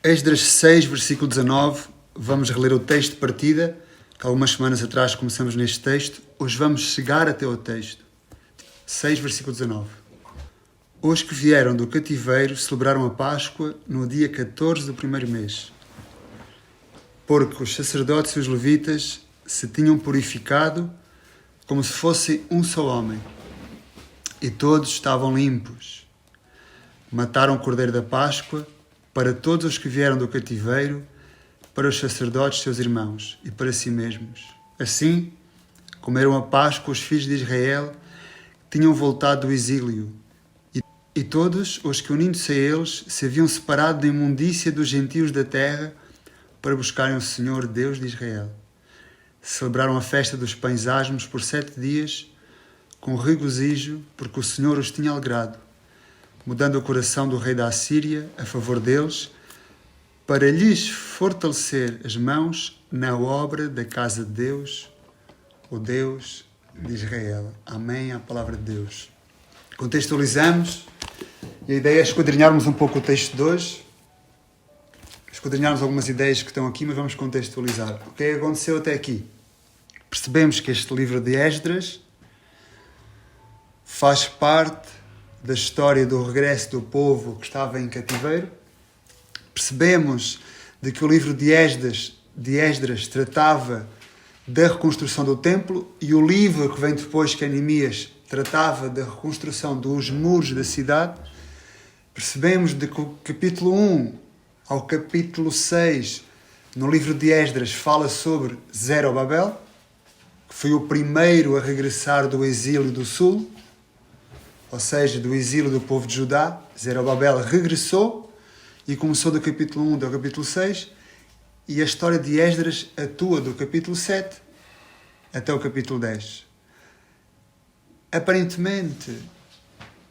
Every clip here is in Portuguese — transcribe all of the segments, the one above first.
Esdras 6, versículo 19, vamos reler o texto de partida, que algumas semanas atrás começamos neste texto. Hoje vamos chegar até o texto. 6, versículo 19. Os que vieram do cativeiro celebraram a Páscoa no dia 14 do primeiro mês, porque os sacerdotes e os levitas se tinham purificado como se fossem um só homem, e todos estavam limpos. Mataram o cordeiro da Páscoa para todos os que vieram do cativeiro, para os sacerdotes seus irmãos e para si mesmos. Assim, comeram a Páscoa os filhos de Israel que tinham voltado do exílio, e todos os que, unindo-se a eles, se haviam separado da imundícia dos gentios da terra para buscarem o Senhor Deus de Israel. Celebraram a festa dos pães asmos por 7 dias, com regozijo, porque o Senhor os tinha alegrado, mudando o coração do rei da Assíria a favor deles, para lhes fortalecer as mãos na obra da casa de Deus, o Deus de Israel. Amém, a palavra de Deus. Contextualizamos, e a ideia é esquadrinharmos um pouco o texto de hoje, esquadrinharmos algumas ideias que estão aqui, mas vamos contextualizar. O que é que aconteceu até aqui? Percebemos que este livro de Esdras faz parte da história do regresso do povo que estava em cativeiro. Percebemos de que o livro de Esdras tratava da reconstrução do templo, e o livro que vem depois, que é Neemias, tratava da reconstrução dos muros da cidade. Percebemos de que o capítulo 1 ao capítulo 6 no livro de Esdras fala sobre Zerobabel, que foi o primeiro a regressar do exílio do sul, ou seja, do exílio do povo de Judá. Zerobabel regressou e começou do capítulo 1 ao capítulo 6, e a história de Esdras atua do capítulo 7 até o capítulo 10. Aparentemente,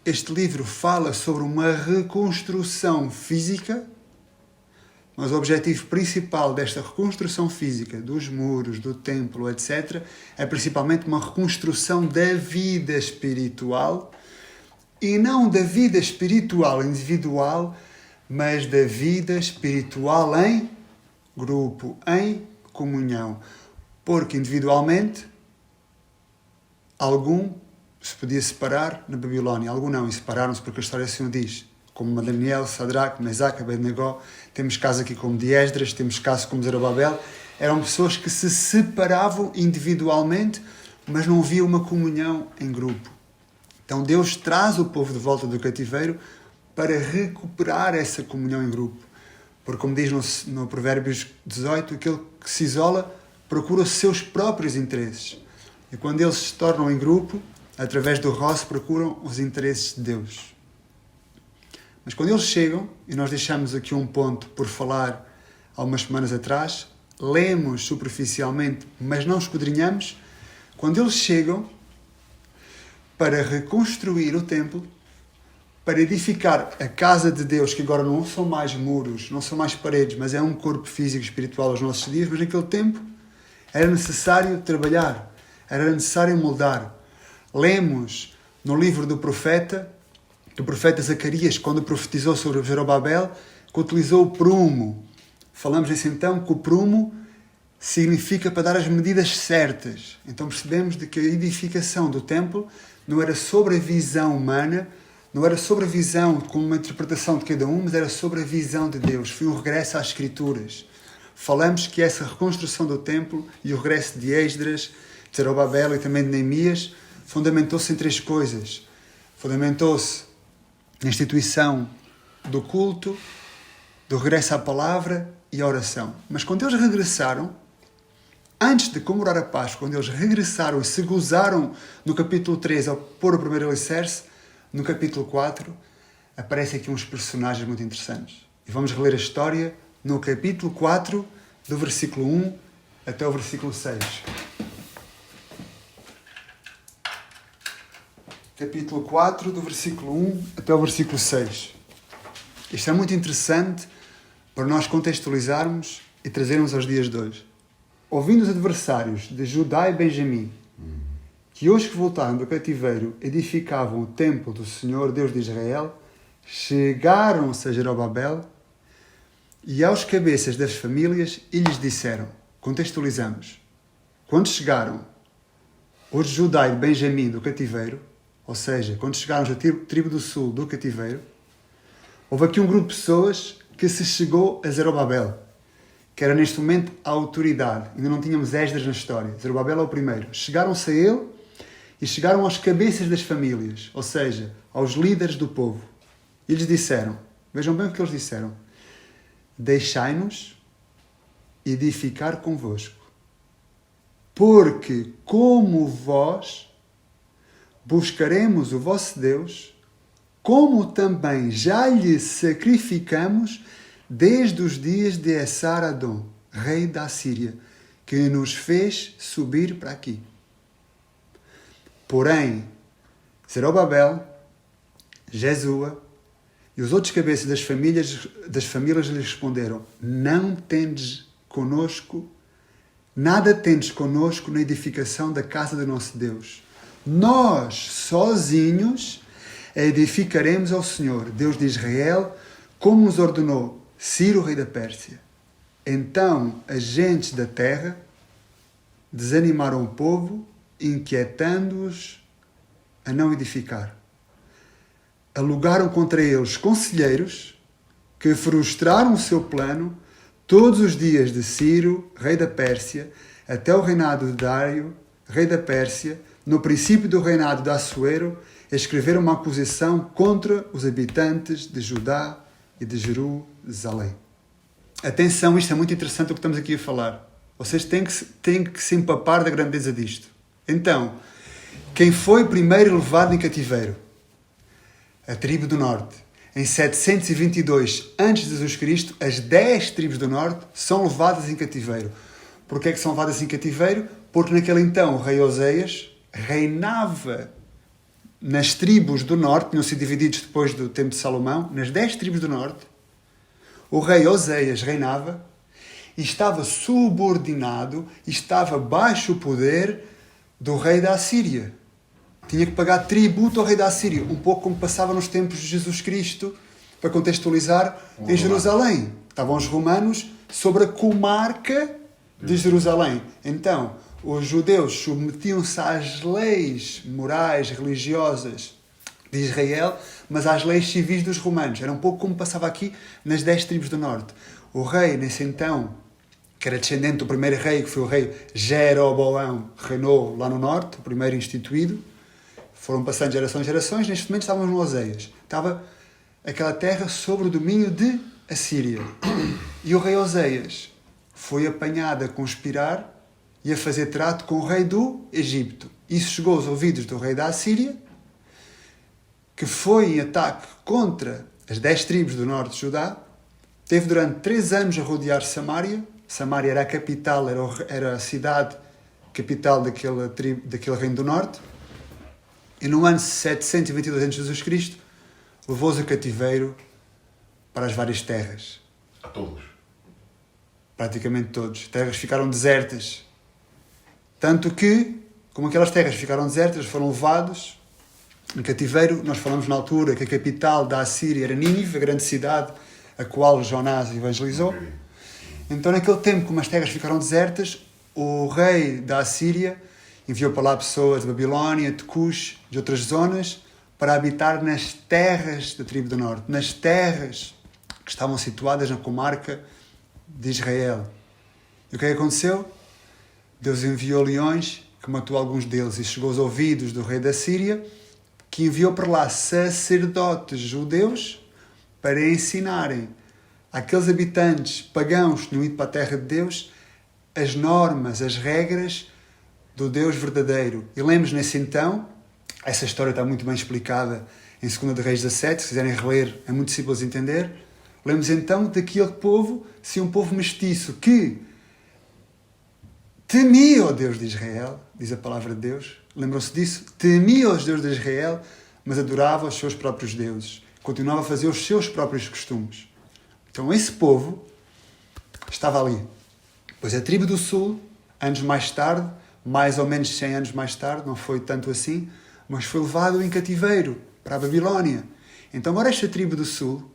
este livro fala sobre uma reconstrução física, mas o objetivo principal desta reconstrução física, dos muros, do templo, etc., é principalmente uma reconstrução da vida espiritual, e não da vida espiritual individual, mas da vida espiritual em grupo, em comunhão. Porque individualmente, algum se podia separar na Babilónia, algum não, e separaram-se porque a história assim o diz. Como Daniel, Sadraque, Mesaque, Abednego, temos casos aqui como de Esdras, temos casos como Zerobabel. Eram pessoas que se separavam individualmente, mas não havia uma comunhão em grupo. Então Deus traz o povo de volta do cativeiro para recuperar essa comunhão em grupo. Porque, como diz no Provérbios 18, aquele que se isola procura os seus próprios interesses. E quando eles se tornam em grupo, através do roce, procuram os interesses de Deus. Mas quando eles chegam, e nós deixamos aqui um ponto por falar há umas semanas atrás, lemos superficialmente, mas não esquadrinhamos, quando eles chegam para reconstruir o templo, para edificar a casa de Deus, que agora não são mais muros, não são mais paredes, mas é um corpo físico e espiritual aos nossos dias, mas naquele tempo era necessário trabalhar, era necessário moldar. Lemos no livro do profeta Zacarias, quando profetizou sobre Zerobabel, que utilizou o prumo. Falamos nisso então, que o prumo significa para dar as medidas certas. Então percebemos de que a edificação do templo não era sobre a visão humana, não era sobre a visão como uma interpretação de cada um, mas era sobre a visão de Deus. Foi um regresso às Escrituras. Falamos que essa reconstrução do templo e o regresso de Esdras, de Zerobabel e também de Neemias fundamentou-se em 3 coisas. Fundamentou-se na instituição do culto, do regresso à palavra e à oração. Mas quando eles regressaram, antes de comemorar a Páscoa, quando eles regressaram e se gozaram no capítulo 3 ao pôr o primeiro alicerce, no capítulo 4 aparecem aqui uns personagens muito interessantes. E vamos reler a história no capítulo 4, do versículo 1 até o versículo 6. Capítulo 4, do versículo 1 até o versículo 6. Isto é muito interessante para nós contextualizarmos e trazermos aos dias de hoje. Ouvindo os adversários de Judá e Benjamim, que os que voltaram do cativeiro edificavam o templo do Senhor Deus de Israel, chegaram-se a Zerobabel E aos cabeças das famílias, e lhes disseram, contextualizamos, quando chegaram os de Judá e de Benjamim do cativeiro, ou seja, quando chegaram a tribo do sul do cativeiro, houve aqui um grupo de pessoas que se chegou a Zerobabel, que era neste momento a autoridade. Ainda não tínhamos Esdras na história. Zerobabel é o primeiro. Chegaram-se a ele e chegaram aos cabeças das famílias, ou seja, aos líderes do povo. E lhes disseram, vejam bem o que eles disseram, deixai-nos edificar convosco, porque como vós buscaremos o vosso Deus, como também já lhe sacrificamos desde os dias de Esar-Adom, rei da Síria, que nos fez subir para aqui. Porém, Zerobabel, Jesua e os outros cabeças das famílias lhe responderam, nada tendes conosco na edificação da casa do nosso Deus. Nós, sozinhos, edificaremos ao Senhor, Deus de Israel, como nos ordenou Ciro, rei da Pérsia. Então, as gentes da terra desanimaram o povo, inquietando-os a não edificar. Alugaram contra eles conselheiros que frustraram o seu plano todos os dias de Ciro, rei da Pérsia, até o reinado de Dário, rei da Pérsia, no princípio do reinado de Assuero, escreveram uma acusação contra os habitantes de Judá e de Jerusalém. Atenção, isto é muito interessante o que estamos aqui a falar. Vocês têm que se empapar da grandeza disto. Então, quem foi primeiro levado em cativeiro? A tribo do norte. Em 722 a.C., as 10 tribos do norte são levadas em cativeiro. Porquê é que são levadas em cativeiro? Porque naquele então o rei Oseias reinava nas tribos do norte, tinham sido divididos depois do tempo de Salomão, nas 10 tribos do norte, o rei Oseias reinava e estava subordinado, e estava baixo o poder do rei da Assíria. Tinha que pagar tributo ao rei da Assíria, um pouco como passava nos tempos de Jesus Cristo, para contextualizar, em Jerusalém. Estavam os romanos sobre a comarca de Jerusalém. Então, os judeus submetiam-se às leis morais, religiosas de Israel, mas às leis civis dos romanos. Era um pouco como passava aqui nas 10 tribos do norte. O rei, nesse então, que era descendente do primeiro rei, que foi o rei Jeroboão, reinou lá no norte, o primeiro instituído. Foram passando gerações, neste momento estávamos no Oseias. Estava aquela terra sob o domínio de Assíria. E o rei Oseias foi apanhado a conspirar e a fazer trato com o rei do Egito. Isso chegou aos ouvidos do rei da Assíria, que foi em ataque contra as 10 tribos do norte de Judá. Teve durante 3 anos a rodear Samaria. Samaria era a capital, era a cidade capital daquele reino do norte. E no ano 722 a.C., levou-os a cativeiro para as várias terras. A todos? Praticamente todos. Terras ficaram desertas. Tanto que, como aquelas terras ficaram desertas, foram levados em cativeiro. Nós falamos na altura que a capital da Assíria era Nínive, a grande cidade a qual Jonás evangelizou. Então, naquele tempo, como as terras ficaram desertas, o rei da Assíria enviou para lá pessoas de Babilónia, de Cush, de outras zonas, para habitar nas terras da tribo do norte, nas terras que estavam situadas na comarca de Israel. E o que é que aconteceu? Deus enviou leões, que matou alguns deles, e chegou aos ouvidos do rei da Síria, que enviou para lá sacerdotes judeus para ensinarem àqueles habitantes pagãos que tinham ido para a terra de Deus as normas, as regras do Deus verdadeiro. E lemos nesse então, essa história está muito bem explicada em 2 de Reis 17, se quiserem reler, é muito simples de entender. Lemos então daquele povo, se um povo mestiço que temia o Deus de Israel, diz a palavra de Deus, lembram-se disso? Temia os Deus de Israel, mas adorava os seus próprios deuses. Continuava a fazer os seus próprios costumes. Então esse povo estava ali. Pois a tribo do sul, anos mais tarde, mais ou menos 100 anos mais tarde, não foi tanto assim, mas foi levado em cativeiro para a Babilónia. Então agora esta tribo do sul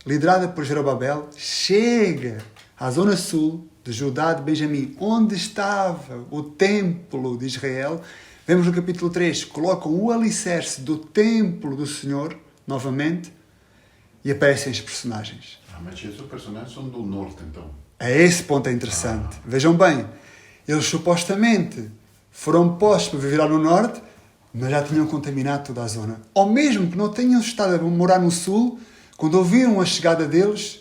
liderada por Zorobabel, chega à zona sul de Judá de Benjamim, onde estava o templo de Israel. Vemos no capítulo 3, colocam o alicerce do templo do Senhor, novamente, e aparecem os personagens. Mas esses personagens são do norte, então. A esse ponto é interessante. Vejam bem, eles supostamente foram postos para viver lá no norte, mas já tinham contaminado toda a zona. Ou mesmo que não tenham estado a morar no sul, quando ouviram a chegada deles,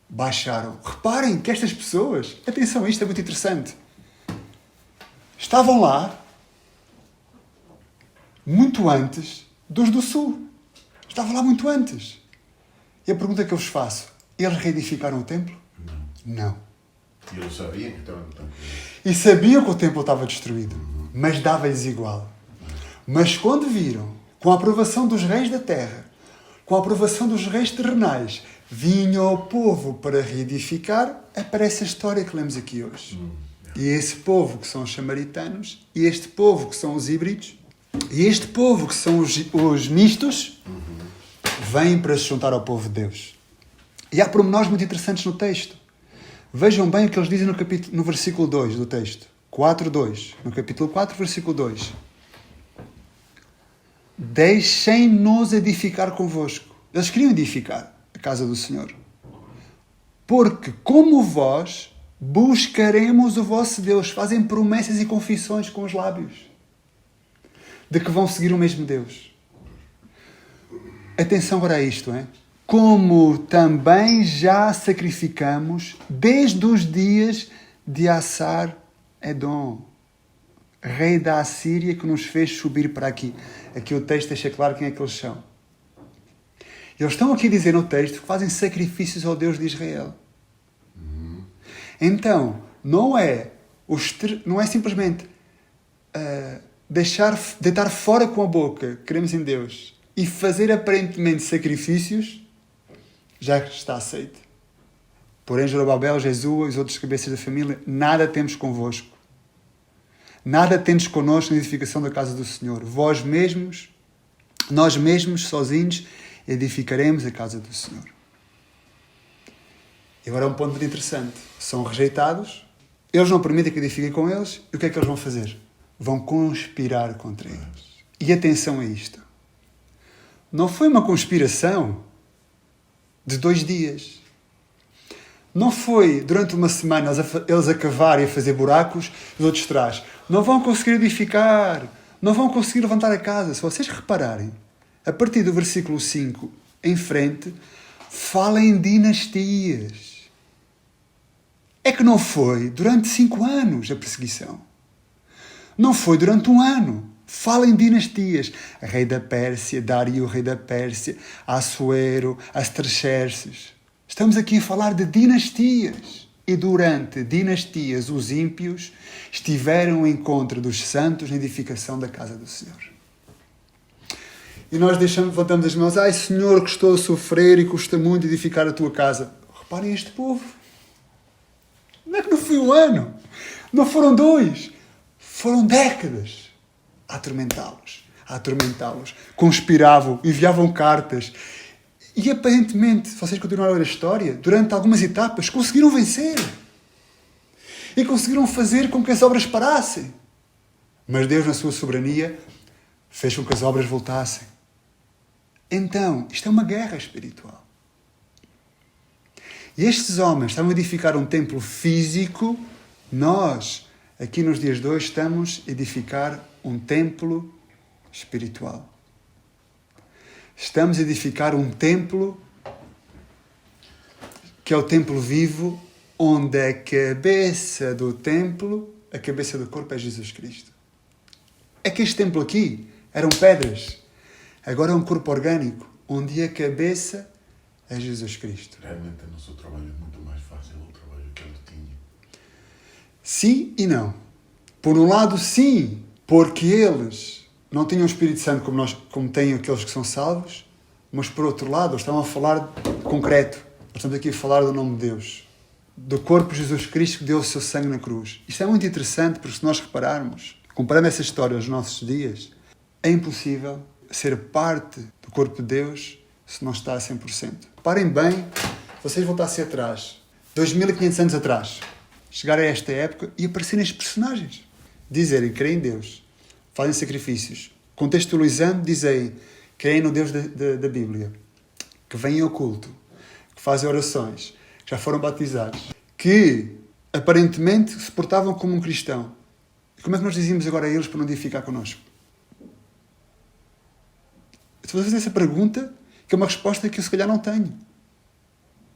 baixaram. Reparem que estas pessoas, atenção, isto é muito interessante, estavam lá muito antes dos do sul. Estavam lá muito antes. E a pergunta que eu vos faço, eles reedificaram o templo? Não. E eles sabiam que estava no templo. E sabiam que o templo estava destruído, mas dava-lhes igual. Mas quando viram, com a aprovação dos reis da terra, com a aprovação dos reis terrenais, vinha o povo para reedificar, aparece a história que lemos aqui hoje. E esse povo que são os samaritanos, e este povo que são os híbridos, e este povo que são os mistos, vêm para se juntar ao povo de Deus. E há pormenores muito interessantes no texto. Vejam bem o que eles dizem no versículo 2 do texto. 4:2. No capítulo 4, versículo 2. Deixem-nos edificar convosco. Eles queriam edificar a casa do Senhor. Porque, como vós, buscaremos o vosso Deus. Fazem promessas e confissões com os lábios de que vão seguir o mesmo Deus. Atenção para isto, hein? Como também já sacrificamos desde os dias de Assar-Edom, rei da Assíria, que nos fez subir para aqui. Aqui o texto deixa claro quem é que eles são. Eles estão aqui a dizer no texto que fazem sacrifícios ao Deus de Israel. Então, não é simplesmente deitar fora com a boca, queremos em Deus, e fazer aparentemente sacrifícios, já está aceito. Porém, Zorobabel, Jesua e os outros cabeças da família, nada temos convosco. Nada tendes connosco na edificação da casa do Senhor. Nós mesmos, sozinhos, edificaremos a casa do Senhor. E agora é um ponto muito interessante. São rejeitados, eles não permitem que edifiquem com eles, e o que é que eles vão fazer? Vão conspirar contra eles. E atenção a isto. Não foi uma conspiração de 2 dias. Não foi durante uma semana eles a cavar e a fazer buracos, os outros atrás. Não vão conseguir edificar, não vão conseguir levantar a casa. Se vocês repararem, a partir do versículo 5 em frente, fala em dinastias. É que não foi durante 5 anos a perseguição. Não foi durante 1 ano. Fala em dinastias. Rei da Pérsia, Dario, rei da Pérsia, Assuero, Astraxerxes. Estamos aqui a falar de dinastias. E durante dinastias, os ímpios estiveram ao encontro dos santos na edificação da casa do Senhor. E nós levantamos as mãos. Ai, Senhor, que estou a sofrer e custa muito edificar a tua casa. Reparem este povo. Não é que não foi 1 ano. Não foram 2. Foram décadas a atormentá-los. Conspiravam, enviavam cartas. E aparentemente, se vocês continuarem a ler a história, durante algumas etapas conseguiram vencer. E conseguiram fazer com que as obras parassem. Mas Deus, na sua soberania, fez com que as obras voltassem. Então, isto é uma guerra espiritual. E estes homens estavam a edificar um templo físico. Nós, aqui nos dias de hoje, estamos a edificar um templo espiritual. Estamos a edificar um templo que é o templo vivo, onde a cabeça do templo, a cabeça do corpo é Jesus Cristo. É que este templo aqui eram pedras. Agora é um corpo orgânico, onde a cabeça é Jesus Cristo. Realmente o nosso trabalho é muito mais fácil do trabalho que ele tinha. Sim e não. Por um lado, sim, porque eles não tinham o Espírito Santo como têm aqueles que são salvos, mas por outro lado, eles estavam a falar de concreto. Nós estamos aqui a falar do nome de Deus, do corpo de Jesus Cristo que deu o seu sangue na cruz. Isto é muito interessante, porque se nós repararmos, comparando essa história aos nossos dias, é impossível ser parte do corpo de Deus se não está a 100%. Reparem bem vocês voltassem atrás, 2500 anos atrás, chegar a esta época e aparecerem estes personagens. Dizerem, creem em Deus, fazem sacrifícios. Contextualizando, dizem, creem no Deus da Bíblia, que vêm ao culto, que fazem orações, que já foram batizados, que aparentemente se portavam como um cristão. E como é que nós dizíamos agora a eles para não ficar connosco? Se você fazer essa pergunta, que é uma resposta que eu se calhar não tenho.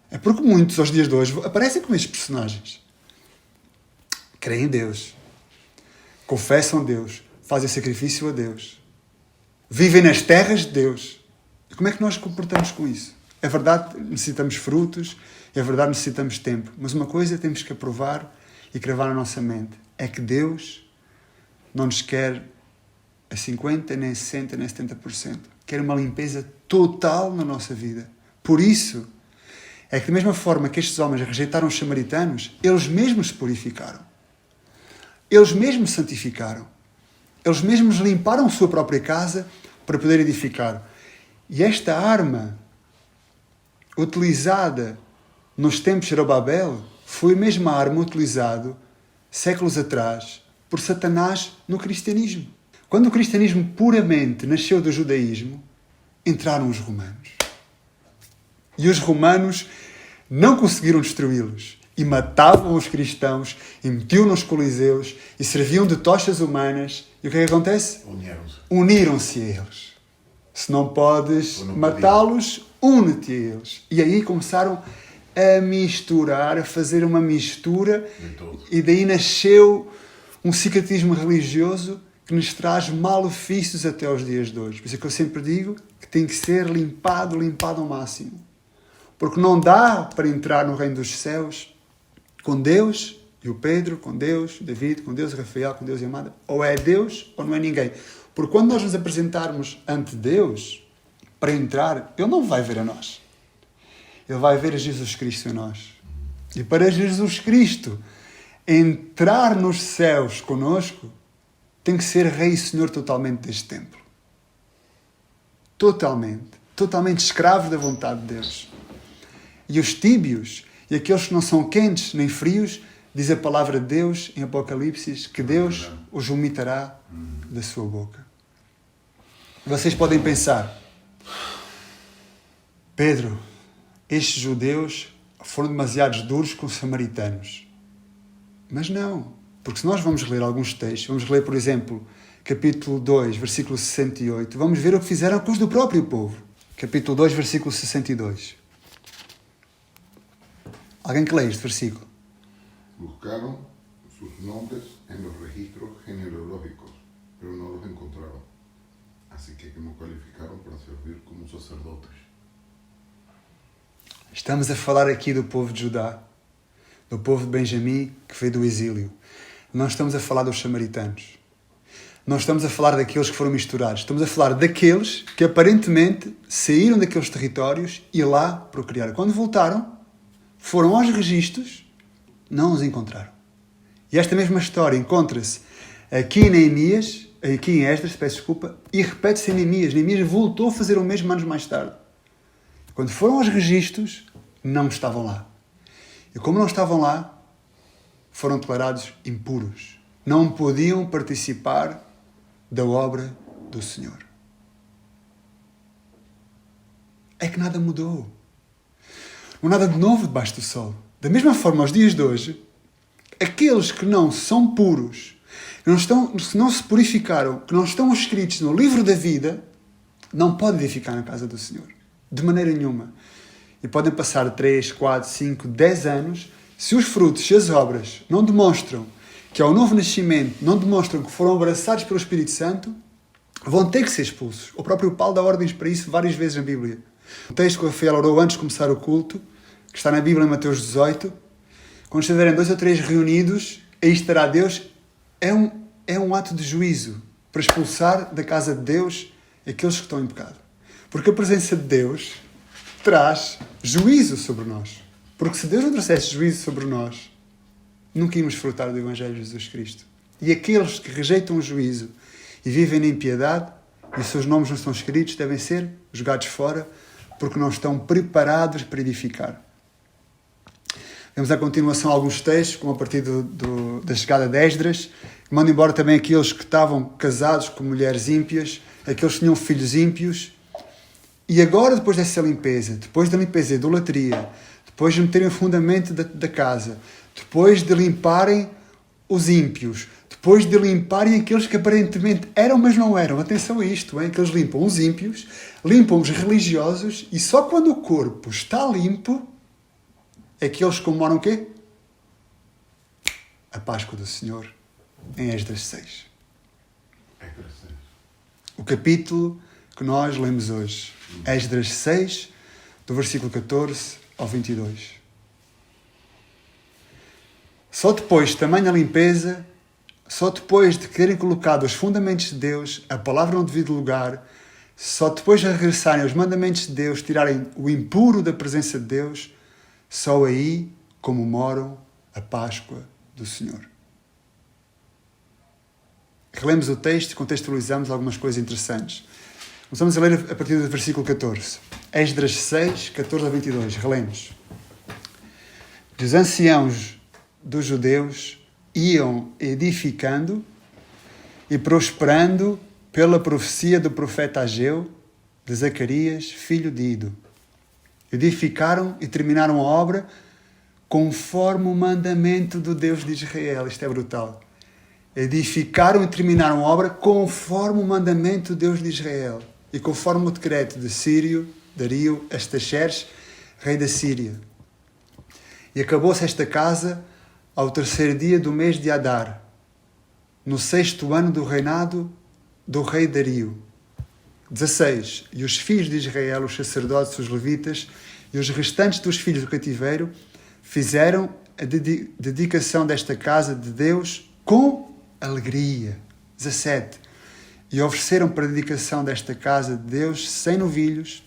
É porque muitos, aos dias de hoje, aparecem como estes personagens. Creem em Deus. Confessam Deus. Fazem sacrifício a Deus. Vivem nas terras de Deus. E como é que nós comportamos com isso? É verdade, necessitamos frutos. É verdade, necessitamos tempo. Mas uma coisa temos que aprovar e cravar na nossa mente. É que Deus não nos quer a 50%, nem a 60%, nem a 70%. Quer uma limpeza total na nossa vida. Por isso, é que da mesma forma que estes homens rejeitaram os samaritanos, eles mesmos se purificaram. Eles mesmos se santificaram. Eles mesmos limparam a sua própria casa para poder edificar. E esta arma, utilizada nos tempos de Zorobabel, foi a mesma arma utilizada séculos atrás por Satanás no cristianismo. Quando o cristianismo puramente nasceu do judaísmo, entraram os romanos. E os romanos não conseguiram destruí-los. E matavam os cristãos, e metiam nos coliseus, e serviam de tochas humanas. E o que é que acontece? Uniram-se a eles. Se não podes matá-los, une-te a eles. E aí começaram a misturar, a fazer uma mistura. E daí nasceu um sincretismo religioso que nos traz malefícios até aos dias de hoje. Por isso é que eu sempre digo que tem que ser limpado ao máximo. Porque não dá para entrar no reino dos céus com Deus e o Pedro, com Deus, David, com Deus, Rafael, com Deus e Amada. Ou é Deus ou não é ninguém. Porque quando nós nos apresentarmos ante Deus, para entrar, Ele não vai ver a nós. Ele vai ver a Jesus Cristo em nós. E para Jesus Cristo entrar nos céus conosco, tem que ser Rei e Senhor totalmente deste templo. Totalmente escravos da vontade de Deus. E os tíbios, e aqueles que não são quentes nem frios, diz a palavra de Deus em Apocalipse, que Deus os vomitará da sua boca. Vocês podem pensar, Pedro, estes judeus foram demasiado duros com os samaritanos. Mas não, porque se nós vamos ler alguns textos, vamos ler, por exemplo, capítulo 2, versículo 68, vamos ver o que fizeram com os do próprio povo. Capítulo 2, versículo 62. Alguém que lê este versículo? Buscaron sus nombres en los registros genealógicos, pero no los encontraron. Así que no calificaron para servir como sacerdotes. Estamos a falar aqui do povo de Judá, do povo de Benjamim, que veio do exílio. Não estamos a falar dos samaritanos. Não estamos a falar daqueles que foram misturados. Estamos a falar daqueles que aparentemente saíram daqueles territórios e lá procriaram. Quando voltaram, foram aos registros, não os encontraram. E esta mesma história encontra-se aqui em Neemias, aqui em Esdras, peço desculpa, e repete-se em Neemias. Neemias voltou a fazer o mesmo anos mais tarde. Quando foram aos registros, não estavam lá. E como não estavam lá, foram declarados impuros. Não podiam participar da obra do Senhor. É que nada mudou. Não há nada de novo debaixo do sol. Da mesma forma, aos dias de hoje, aqueles que não são puros, que não se purificaram, que não estão escritos no livro da vida, não podem edificar na casa do Senhor. De maneira nenhuma. E podem passar 3, 4, 5, 10 anos, se os frutos, se as obras não demonstram que é o novo nascimento, não demonstram que foram abraçados pelo Espírito Santo, vão ter que ser expulsos. O próprio Paulo dá ordens para isso várias vezes na Bíblia. O texto que o Rafael orou antes de começar o culto, que está na Bíblia em Mateus 18, quando estiverem 2 ou 3 reunidos, aí estará Deus, é um ato de juízo para expulsar da casa de Deus aqueles que estão em pecado. Porque a presença de Deus traz juízo sobre nós. Porque se Deus não trouxesse juízo sobre nós, nunca íamos frutar do Evangelho de Jesus Cristo. E aqueles que rejeitam o juízo e vivem na impiedade, e os seus nomes não estão escritos, devem ser jogados fora, porque não estão preparados para edificar. Vemos a continuação alguns textos, como a partir da chegada de Esdras, que manda embora também aqueles que estavam casados com mulheres ímpias, aqueles que tinham filhos ímpios. E agora, depois dessa limpeza, depois da limpeza da idolatria, depois de meterem o fundamento da casa, depois de limparem os ímpios, depois de limparem aqueles que aparentemente eram, mas não eram. Atenção a isto, hein? Que eles limpam os ímpios, limpam os religiosos, e só quando o corpo está limpo é que eles comemoram o quê? A Páscoa do Senhor, em Esdras 6. Esdras 6. O capítulo que nós lemos hoje. Esdras 6, do versículo 14 ao 22. Só depois de tamanha limpeza, só depois de terem colocado os fundamentos de Deus, a palavra no devido lugar, só depois de regressarem aos mandamentos de Deus, tirarem o impuro da presença de Deus, só aí comemoram a Páscoa do Senhor. Relemos o texto e contextualizamos algumas coisas interessantes. Vamos a ler a partir do versículo 14. Esdras 6, 14 a 22. Relemos. Os anciãos dos judeus iam edificando e prosperando pela profecia do profeta Ageu, de Zacarias, filho de Ido. Edificaram e terminaram a obra conforme o mandamento do Deus de Israel. Isto é brutal. Edificaram e terminaram a obra conforme o mandamento do Deus de Israel e conforme o decreto de Sírio, Dario, Astaxerxes, rei da Síria. E acabou-se esta casa ao 3º dia do mês de Adar, no 6º ano do reinado do rei Dario. 16. E os filhos de Israel, os sacerdotes, os levitas e os restantes dos filhos do cativeiro fizeram a dedicação desta casa de Deus com alegria. 17. E ofereceram para a dedicação desta casa de Deus 100 novilhos,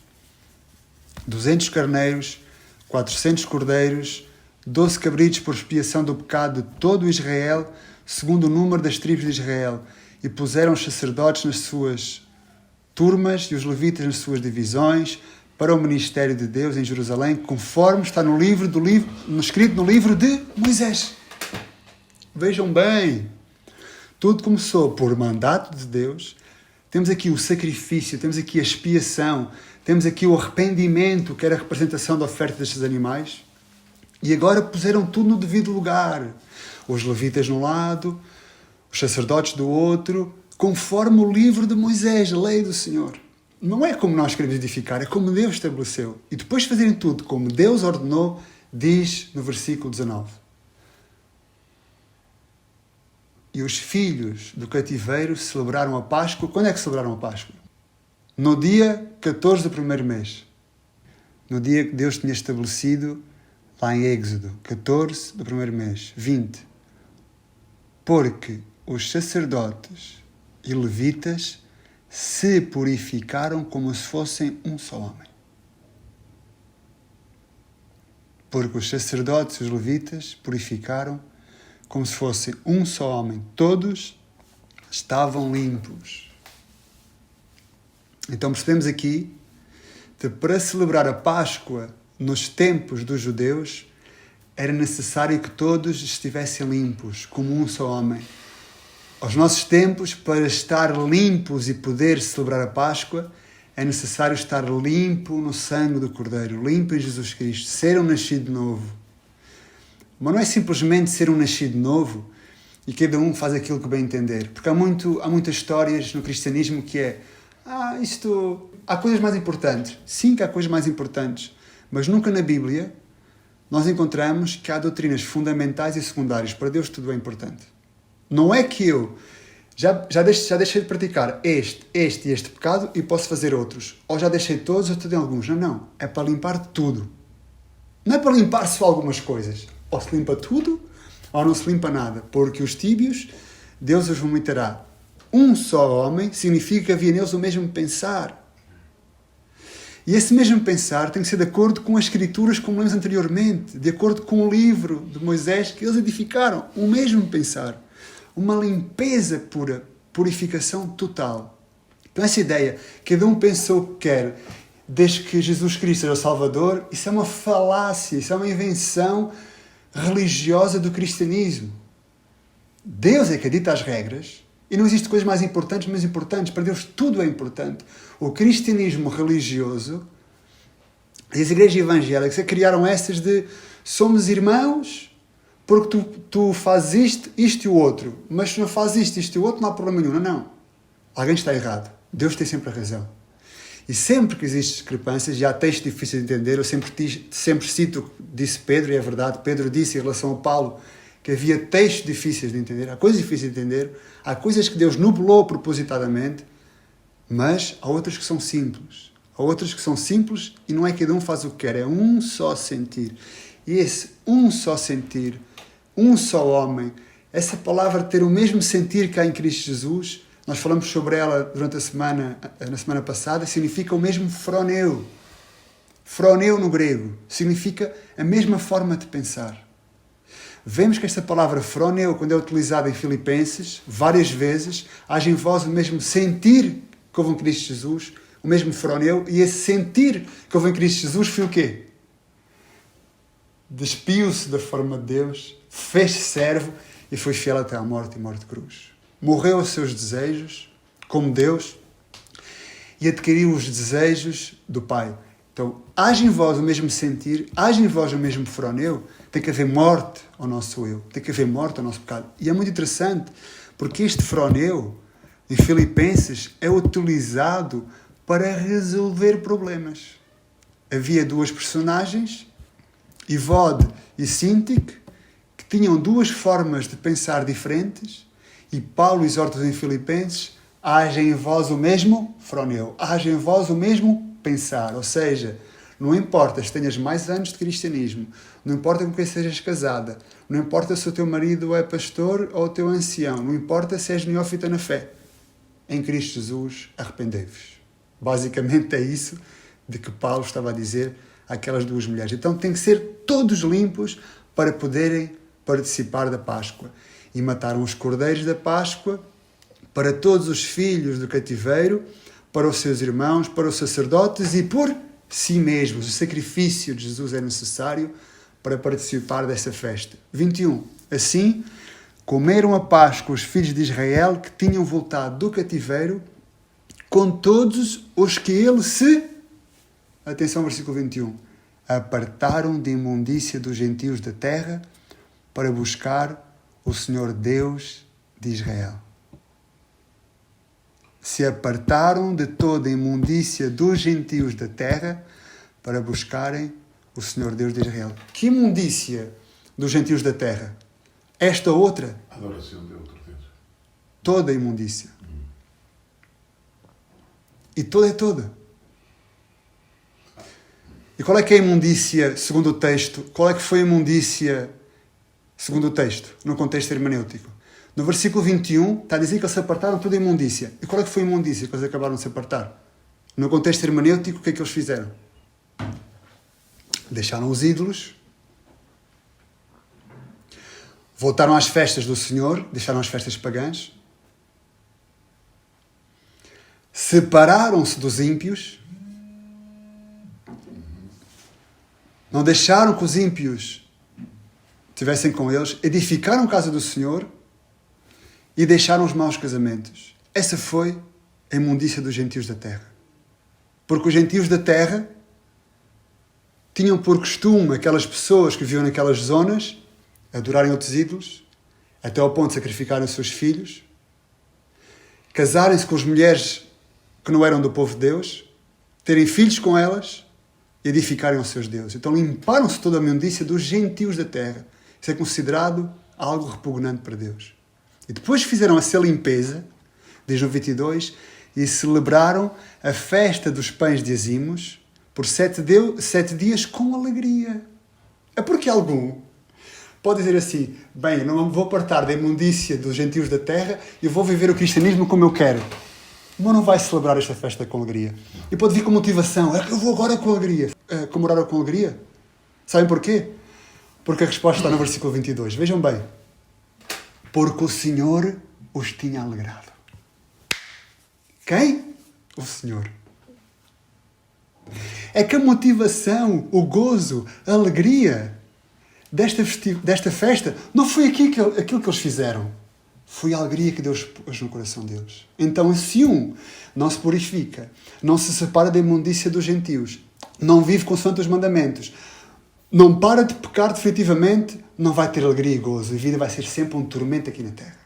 200 carneiros, 400 cordeiros, 12 cabritos por expiação do pecado de todo o Israel, segundo o número das tribos de Israel. E puseram os sacerdotes nas suas turmas e os levitas nas suas divisões para o ministério de Deus em Jerusalém, conforme está escrito no livro de Moisés. Vejam bem, tudo começou por mandato de Deus. Temos aqui o sacrifício, temos aqui a expiação, temos aqui o arrependimento, que era a representação da oferta destes animais. E agora puseram tudo no devido lugar. Os levitas de um lado, os sacerdotes do outro, conforme o livro de Moisés, a lei do Senhor. Não é como nós queremos edificar, é como Deus estabeleceu. E depois de fazerem tudo como Deus ordenou, diz no versículo 19. E os filhos do cativeiro celebraram a Páscoa. Quando é que celebraram a Páscoa? No dia 14 do primeiro mês. No dia que Deus tinha estabelecido lá em Êxodo. 14 do primeiro mês. 20. Porque os sacerdotes e levitas se purificaram como se fossem um só homem. Porque os sacerdotes e os levitas purificaram como se fossem um só homem. Todos estavam limpos. Então percebemos aqui que para celebrar a Páscoa nos tempos dos judeus era necessário que todos estivessem limpos, como um só homem. Aos nossos tempos, para estar limpos e poder celebrar a Páscoa, é necessário estar limpo no sangue do Cordeiro, limpo em Jesus Cristo, ser um nascido de novo. Mas não é simplesmente ser um nascido novo e cada um faz aquilo que bem entender. Porque há muitas histórias no cristianismo que é há coisas mais importantes. Sim que há coisas mais importantes, mas nunca na Bíblia nós encontramos que há doutrinas fundamentais e secundárias. Para Deus tudo é importante. Não é que eu já deixei de praticar este e este pecado e posso fazer outros. Ou já deixei todos ou tudo em alguns. Não. É para limpar tudo. Não é para limpar só algumas coisas. Ou se limpa tudo ou não se limpa nada. Porque os tíbios, Deus os vomitará. Um só homem significa que havia neles o mesmo pensar. E esse mesmo pensar tem que ser de acordo com as escrituras, como lemos anteriormente, de acordo com o livro de Moisés que eles edificaram. O mesmo pensar. Uma limpeza pura, purificação total. Então essa ideia, cada um pensou o que quer, desde que Jesus Cristo era o Salvador, isso é uma falácia, isso é uma invenção religiosa do cristianismo. Deus é que dita as regras e não existe coisas mais importantes, menos importantes. Para Deus tudo é importante. O cristianismo religioso e as igrejas evangélicas criaram essas de somos irmãos porque tu fazes isto e o outro. Mas se não fazes isto e o outro, não há problema nenhum. Não. Alguém está errado. Deus tem sempre a razão. E sempre que existem discrepâncias, e há textos difíceis de entender, eu sempre cito, disse Pedro, e é verdade, Pedro disse em relação a Paulo, que havia textos difíceis de entender, há coisas difíceis de entender, há coisas que Deus nublou propositadamente, mas há outras que são simples. Há outras que são simples e não é que cada um faz o que quer, é um só sentir. E esse um só sentir, um só homem, essa palavra ter o mesmo sentir que há em Cristo Jesus, nós falamos sobre ela durante na semana passada, significa o mesmo froneu. Froneu no grego significa a mesma forma de pensar. Vemos que esta palavra froneu, quando é utilizada em Filipenses, várias vezes, age em vós o mesmo sentir que houve em Cristo Jesus, o mesmo froneu, e esse sentir que houve em Cristo Jesus foi o quê? Despiu-se da forma de Deus, fez-se servo e foi fiel até à morte e morte de cruz. Morreu aos seus desejos, como Deus, e adquiriu os desejos do Pai. Então, age em vós o mesmo sentir, age em vós o mesmo froneu, tem que haver morte ao nosso eu, tem que haver morte ao nosso pecado. E é muito interessante, porque este froneu, em Filipenses, é utilizado para resolver problemas. Havia duas personagens, Ivode e Sintique, que tinham duas formas de pensar diferentes, e Paulo exorta-os em Filipenses, haja em vós o mesmo froneu, haja em vós o mesmo pensar. Ou seja, não importa se tenhas mais anos de cristianismo, não importa com quem sejas casada, não importa se o teu marido é pastor ou o teu ancião, não importa se és neófita na fé. Em Cristo Jesus, arrependei-vos. Basicamente é isso de que Paulo estava a dizer àquelas duas mulheres. Então tem que ser todos limpos para poderem participar da Páscoa. E mataram os cordeiros da Páscoa para todos os filhos do cativeiro, para os seus irmãos, para os sacerdotes e por si mesmos. O sacrifício de Jesus é necessário para participar dessa festa. 21. Assim, comeram a Páscoa os filhos de Israel que tinham voltado do cativeiro com todos os que ele se... Atenção, versículo 21. Apartaram de imundícia dos gentios da terra para buscar o Senhor Deus de Israel. Se apartaram de toda a imundícia dos gentios da terra para buscarem o Senhor Deus de Israel. Que imundícia dos gentios da terra? Esta outra? Adoração de outro Deus. Toda a imundícia. E toda é toda. E qual é que é a imundícia, segundo o texto? Qual é que foi a imundícia, segundo o texto, no contexto hermenêutico? No versículo 21, está a dizer que eles se apartaram toda a imundícia. E qual é que foi a imundícia que eles acabaram de se apartar? No contexto hermenêutico, o que é que eles fizeram? Deixaram os ídolos, voltaram às festas do Senhor, deixaram as festas pagãs, separaram-se dos ímpios, não deixaram que os ímpios estivessem com eles, edificaram a casa do Senhor e deixaram os maus casamentos. Essa foi a imundícia dos gentios da terra. Porque os gentios da terra tinham por costume aquelas pessoas que viviam naquelas zonas adorarem outros ídolos, até ao ponto de sacrificarem os seus filhos, casarem-se com as mulheres que não eram do povo de Deus, terem filhos com elas e edificarem os seus deuses. Então limparam-se toda a imundícia dos gentios da terra. Isso é considerado algo repugnante para Deus. E depois fizeram essa limpeza, diz no 22, e celebraram a festa dos pães de azimos por 7 dias com alegria. É porque algum pode dizer assim, bem, eu não me vou apartar da imundícia dos gentios da terra e eu vou viver o cristianismo como eu quero. Mas não vai celebrar esta festa com alegria. E pode vir com motivação, é que eu vou agora com alegria. Comemorar com alegria? Sabem porquê? Porque a resposta está no versículo 22. Vejam bem. Porque o Senhor os tinha alegrado. Quem? O Senhor. É que a motivação, o gozo, a alegria desta festa não foi aquilo que eles fizeram. Foi a alegria que Deus pôs no coração deles. Então, se um não se purifica, não se separa da imundícia dos gentios, não vive consoante os mandamentos, não para de pecar definitivamente, não vai ter alegria e gozo. A vida vai ser sempre um tormento aqui na terra.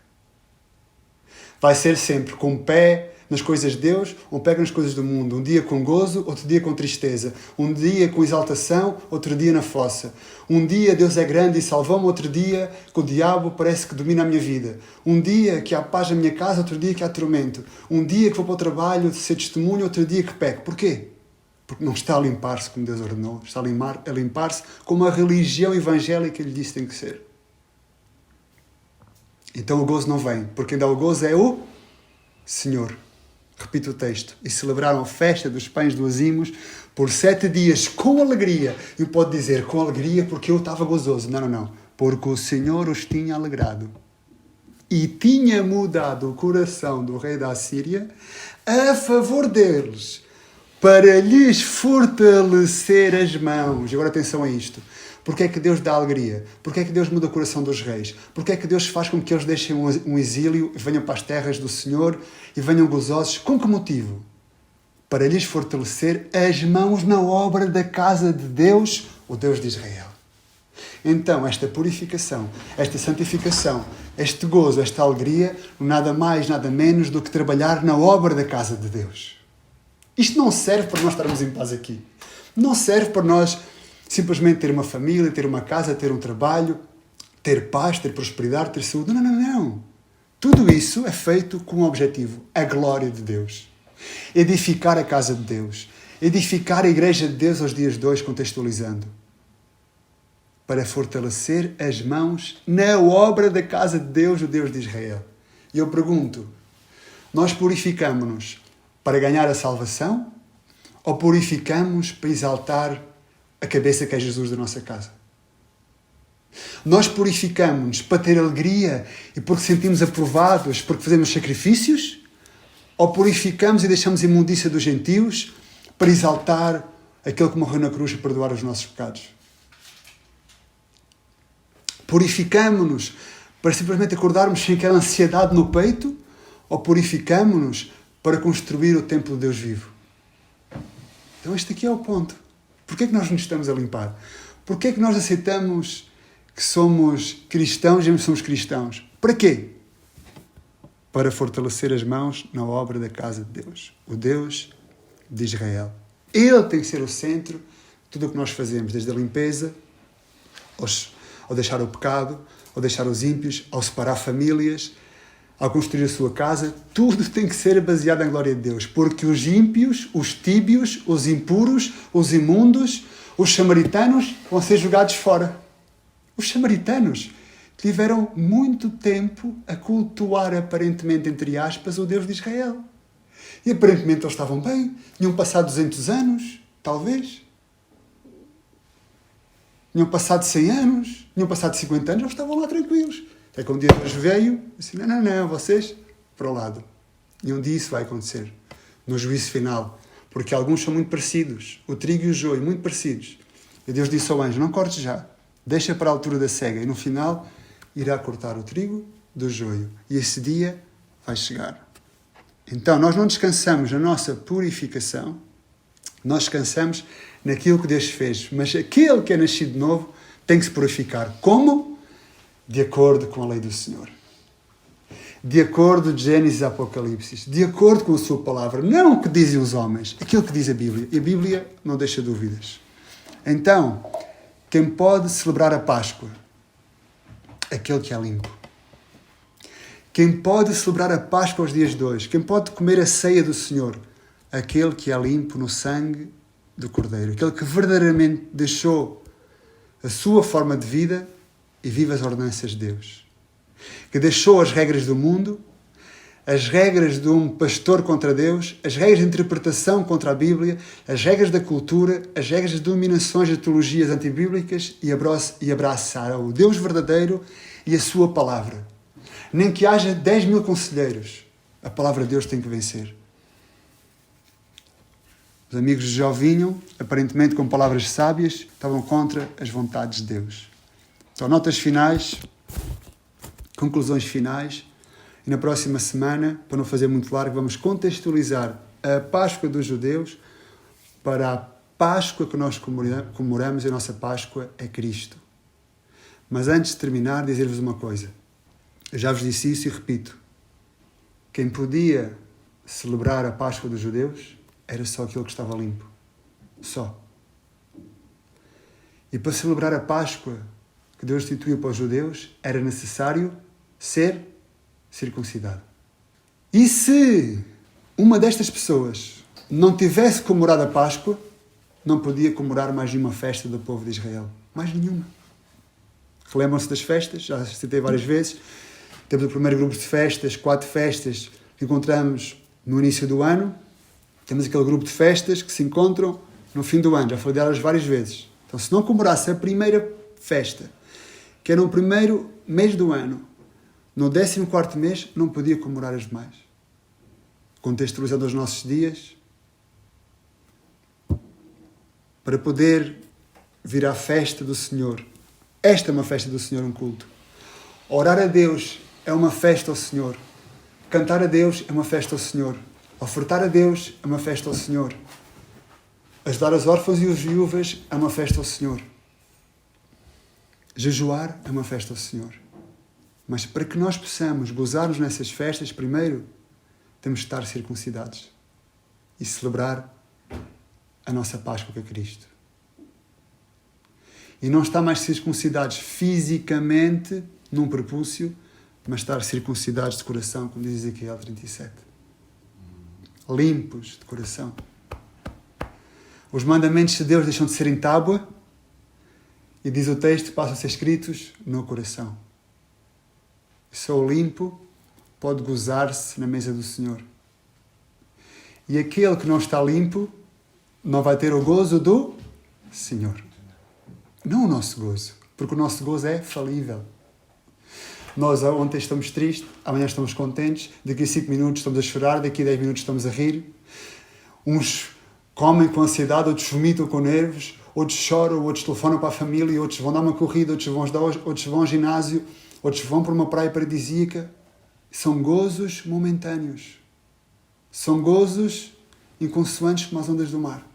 Vai ser sempre com um pé nas coisas de Deus, um pé nas coisas do mundo. Um dia com gozo, outro dia com tristeza. Um dia com exaltação, outro dia na fossa. Um dia Deus é grande e salvou-me, outro dia que o diabo parece que domina a minha vida. Um dia que há paz na minha casa, outro dia que há tormento. Um dia que vou para o trabalho de ser testemunho, outro dia que peco. Porquê? Porque não está a limpar-se como Deus ordenou. Está a limpar-se como a religião evangélica lhe disse que tem que ser. Então o gozo não vem. Porque ainda o gozo é o Senhor. Repito o texto. E celebraram a festa dos pães do azimos por 7 dias com alegria. E pode dizer com alegria porque eu estava gozoso. Não. Porque o Senhor os tinha alegrado. E tinha mudado o coração do rei da Assíria a favor deles, para lhes fortalecer as mãos. E agora atenção a isto. Porquê é que Deus dá alegria? Porquê é que Deus muda o coração dos reis? Porquê é que Deus faz com que eles deixem um exílio, venham para as terras do Senhor e venham gozosos? Com que motivo? Para lhes fortalecer as mãos na obra da casa de Deus, o Deus de Israel. Então, esta purificação, esta santificação, este gozo, esta alegria, nada mais, nada menos do que trabalhar na obra da casa de Deus. Isto não serve para nós estarmos em paz aqui. Não serve para nós simplesmente ter uma família, ter uma casa, ter um trabalho, ter paz, ter prosperidade, ter saúde. Não. Tudo isso é feito com um objetivo, a glória de Deus. Edificar a casa de Deus. Edificar a igreja de Deus aos dias de hoje, contextualizando. Para fortalecer as mãos na obra da casa de Deus, o Deus de Israel. E eu pergunto, nós purificamos-nos para ganhar a salvação ou purificamos para exaltar a cabeça que é Jesus da nossa casa? Nós purificamos-nos para ter alegria e porque sentimos aprovados, porque fazemos sacrifícios? Ou purificamos e deixamos a imundícia dos gentios para exaltar aquele que morreu na cruz para perdoar os nossos pecados? Purificamos-nos para simplesmente acordarmos sem aquela ansiedade no peito? Ou purificamos-nos para construir o templo de Deus vivo? Então este aqui é o ponto. Porquê é que nós nos estamos a limpar? Porquê é que nós aceitamos que somos cristãos e somos cristãos? Para quê? Para fortalecer as mãos na obra da casa de Deus. O Deus de Israel. Ele tem que ser o centro de tudo o que nós fazemos. Desde a limpeza, ao deixar o pecado, ao deixar os ímpios, ao separar famílias, ao construir a sua casa. Tudo tem que ser baseado na glória de Deus. Porque os ímpios, os tíbios, os impuros, os imundos, os samaritanos vão ser jogados fora. Os samaritanos tiveram muito tempo a cultuar, aparentemente, entre aspas, o Deus de Israel. E aparentemente eles estavam bem. Tinham passado 200 anos, talvez. Tinham passado 100 anos. Tinham passado 50 anos. Eles estavam lá tranquilos. Até que um dia Deus veio e disse, não, vocês para o lado. E um dia isso vai acontecer. No juízo final. Porque alguns são muito parecidos. O trigo e o joio, muito parecidos. E Deus disse ao anjo, não cortes já. Deixa para a altura da cega. E no final irá cortar o trigo do joio. E esse dia vai chegar. Então, nós não descansamos na nossa purificação. Nós descansamos naquilo que Deus fez. Mas aquele que é nascido de novo tem que se purificar. Como? De acordo com a lei do Senhor. De acordo de Gênesis e Apocalipse. De acordo com a sua palavra. Não o que dizem os homens. Aquilo que diz a Bíblia. E a Bíblia não deixa dúvidas. Então, quem pode celebrar a Páscoa? Aquele que é limpo. Quem pode celebrar a Páscoa aos dias de hoje? Quem pode comer a ceia do Senhor? Aquele que é limpo no sangue do Cordeiro. Aquele que verdadeiramente deixou a sua forma de vida e vive as ordenanças de Deus. Que deixou as regras do mundo, as regras de um pastor contra Deus, as regras de interpretação contra a Bíblia, as regras da cultura, as regras de dominações de teologias antibíblicas e abraçar o Deus verdadeiro e a sua palavra. Nem que haja 10.000 conselheiros, a palavra de Deus tem que vencer. Os amigos de Jó vinham, aparentemente com palavras sábias, estavam contra as vontades de Deus. Então, notas finais, conclusões finais. E na próxima semana, para não fazer muito largo, vamos contextualizar a Páscoa dos judeus para a Páscoa que nós comemoramos. E a nossa Páscoa é Cristo. Mas antes de terminar, dizer-vos uma coisa. Eu já vos disse isso e repito. Quem podia celebrar a Páscoa dos judeus era só aquele que estava limpo. Só. E para celebrar a Páscoa que Deus instituiu para os judeus, era necessário ser circuncidado. E se uma destas pessoas não tivesse comemorado a Páscoa, não podia comemorar mais nenhuma festa do povo de Israel. Mais nenhuma. Relembram-se das festas? Já citei várias vezes. Temos o primeiro grupo de festas, 4 festas que encontramos no início do ano. Temos aquele grupo de festas que se encontram no fim do ano. Já falei delas várias vezes. Então, se não comemorasse a primeira festa, que era no primeiro mês do ano, no 14º mês, não podia comemorar as demais. Contextualizando os nossos dias, para poder vir à festa do Senhor. Esta é uma festa do Senhor, um culto. Orar a Deus é uma festa ao Senhor. Cantar a Deus é uma festa ao Senhor. Ofertar a Deus é uma festa ao Senhor. Ajudar os órfãos e as viúvas é uma festa ao Senhor. Jejuar é uma festa ao Senhor. Mas para que nós possamos gozar-nos nessas festas, primeiro temos de estar circuncidados e celebrar a nossa Páscoa com Cristo. E não estar mais circuncidados fisicamente num prepúcio, mas estar circuncidados de coração, como diz Ezequiel 37. Limpos de coração. Os mandamentos de Deus deixam de ser em tábua e, diz o texto, passam a ser escritos no coração. Só o limpo pode gozar-se na mesa do Senhor. E aquele que não está limpo não vai ter o gozo do Senhor. Não o nosso gozo, porque o nosso gozo é falível. Nós ontem estamos tristes, amanhã estamos contentes, daqui a 5 minutos estamos a chorar, daqui a 10 minutos estamos a rir. Uns comem com ansiedade, outros vomitam com nervos, outros choram, outros telefonam para a família, outros vão dar uma corrida, outros vão ao ginásio, outros vão para uma praia paradisíaca. São gozos momentâneos. São gozos inconsoantes como as ondas do mar.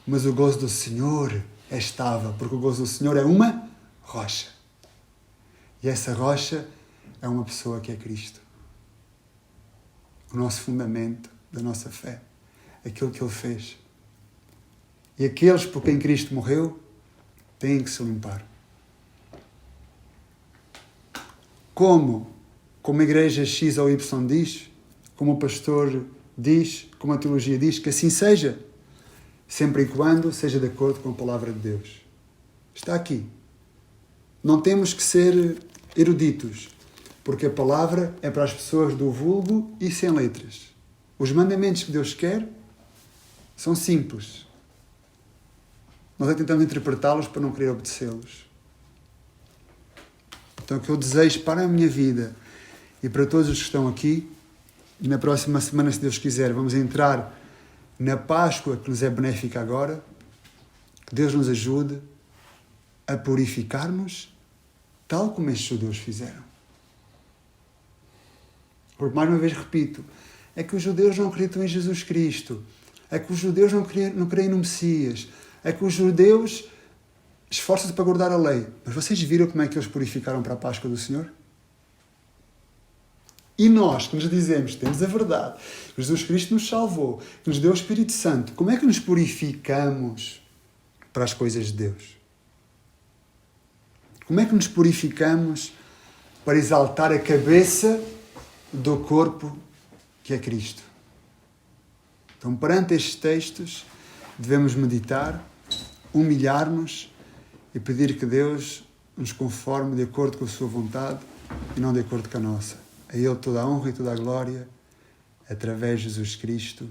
Mas o gozo do Senhor é estável, porque o gozo do Senhor é uma rocha. E essa rocha é uma pessoa que é Cristo. O nosso fundamento da nossa fé. Aquilo que Ele fez. E aqueles por quem Cristo morreu têm que se limpar. Como a igreja X ou Y diz, como o pastor diz, como a teologia diz, que assim seja, sempre e quando seja de acordo com a palavra de Deus. Está aqui. Não temos que ser eruditos, porque a palavra é para as pessoas do vulgo e sem letras. Os mandamentos que Deus quer são simples. Nós é que tentamos interpretá-los para não querer obedecê-los. Então, o que eu desejo para a minha vida e para todos os que estão aqui, e na próxima semana, se Deus quiser, vamos entrar na Páscoa que nos é benéfica agora, que Deus nos ajude a purificar-nos tal como estes judeus fizeram. Porque, mais uma vez, repito, é que os judeus não acreditam em Jesus Cristo, é que os judeus não creem no Messias, é que os judeus esforçam-se para guardar a lei. Mas vocês viram como é que eles purificaram para a Páscoa do Senhor? E nós, que nos dizemos, temos a verdade, que Jesus Cristo nos salvou, que nos deu o Espírito Santo, como é que nos purificamos para as coisas de Deus? Como é que nos purificamos para exaltar a cabeça do corpo que é Cristo? Então, perante estes textos, devemos meditar, humilhar-nos e pedir que Deus nos conforme de acordo com a sua vontade e não de acordo com a nossa. A Ele toda a honra e toda a glória, através de Jesus Cristo.